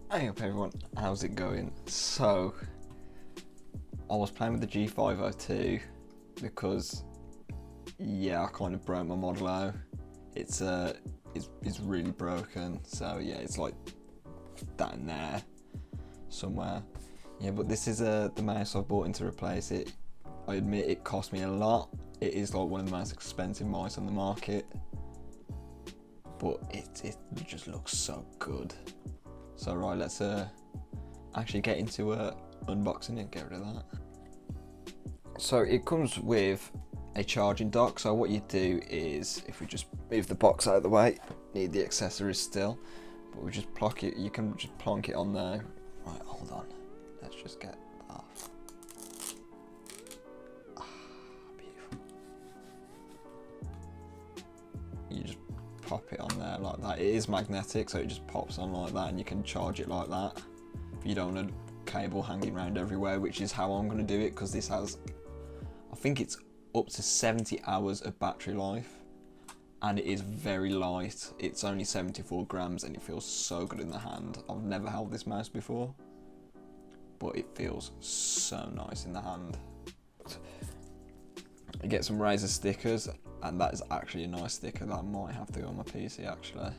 Hey up everyone, how's it going? So, I was playing with the G502 because, yeah, I kind of broke my Model O. It's really broken, so yeah, it's like that in there somewhere. Yeah, but this is the mouse I've bought in to replace it. I admit it cost me a lot. It is like one of the most expensive mice on the market, but it just looks so good. So right, let's actually get into unboxing and get rid of that. So it comes with a charging dock. So what you do is, if we just move the box out of the way, need the accessories still, but we just plonk it. You can just plonk it on there. Right, hold on. Let's just get that off. Beautiful. You just pop it on there like that. It is magnetic, so it just pops on like that, and you can charge it like that if you don't want a cable hanging around everywhere, which is how I'm going to do it, because this has, I think it's up to 70 hours of battery life, and it is very light. It's only 74 grams and it feels so good in the hand. I've never held this mouse before, but it feels so nice in the hand. You get some Razer stickers, and that is actually a nice sticker that might have to go on my PC actually.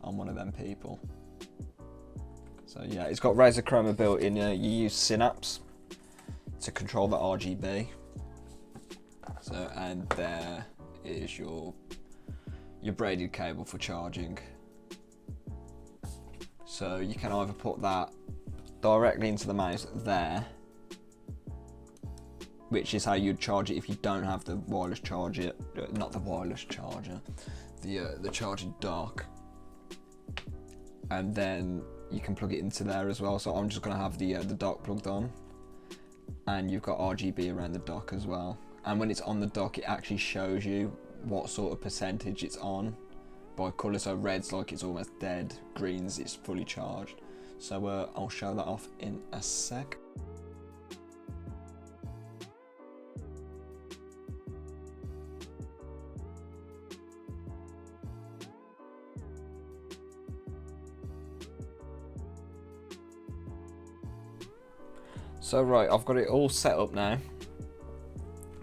I'm one of them people. So yeah, it's got Razer Chroma built in. You use Synapse to control the RGB. So, and there is your braided cable for charging. So you can either put that directly into the mouse there, which is how you'd charge it if you don't have the wireless charger, not the wireless charger, the charging dock. And then you can plug it into there as well. So I'm just gonna have the dock plugged on, and you've got RGB around the dock as well. And when it's on the dock, it actually shows you what sort of percentage it's on by colour. So red's like it's almost dead, green's it's fully charged. So I'll show that off in a sec. So right, I've got it all set up now.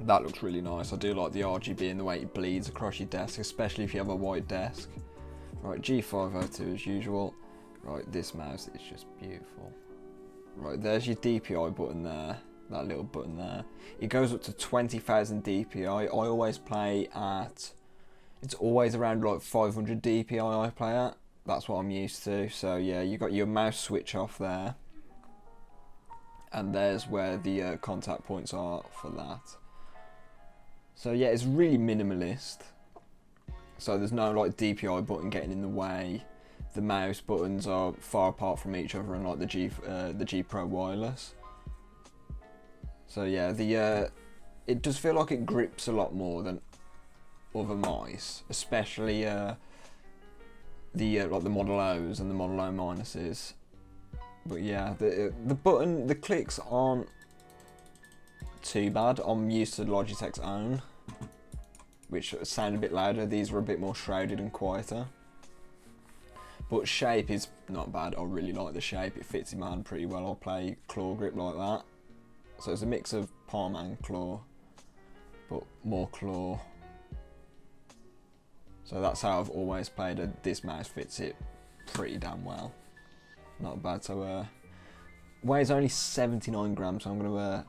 That looks really nice. I do like the RGB and the way it bleeds across your desk, especially if you have a white desk. Right, G502 as usual. Right, this mouse is just beautiful. Right, there's your DPI button there, that little button there. It goes up to 20,000 DPI. I always play at, it's always around like 500 DPI I play at. That's what I'm used to. So yeah, you got your mouse switch off there. And there's where the contact points are for that. So yeah, it's really minimalist. So there's no like DPI button getting in the way. The mouse buttons are far apart from each other, unlike the G Pro wireless. So yeah, it does feel like it grips a lot more than other mice, especially like the Model O's and the Model O minuses. But yeah, the clicks aren't too bad. I'm used to Logitech's own, which sound a bit louder. These were a bit more shrouded and quieter. But shape is not bad. I really like the shape. It fits in my hand pretty well. I'll play claw grip like that. So it's a mix of palm and claw, but more claw. So that's how I've always played it. This mouse fits it pretty damn well. Not bad. So weighs only 79 grams, so I'm going to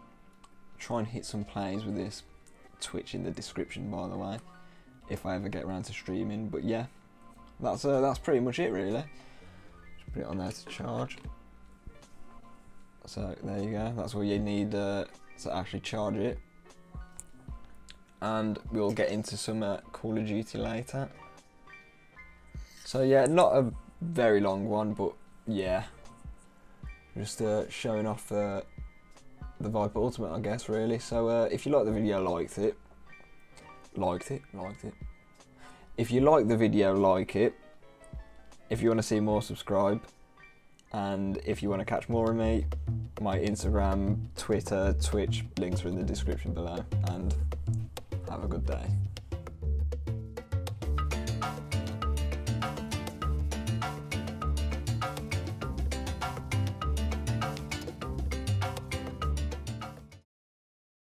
try and hit some plays with this. Twitch in the description, by the way, if I ever get around to streaming. But yeah, that's pretty much it really. Just put it on there to charge. So there you go, that's all you need to actually charge it. And we'll get into some Call of Duty later. So yeah, not a very long one, but yeah, just showing off the Viper Ultimate, I guess, really. So if you like the video, liked it. If you like the video, like it. If you want to see more, subscribe. And if you want to catch more of me, my Instagram, Twitter, Twitch, links are in the description below. And have a good day.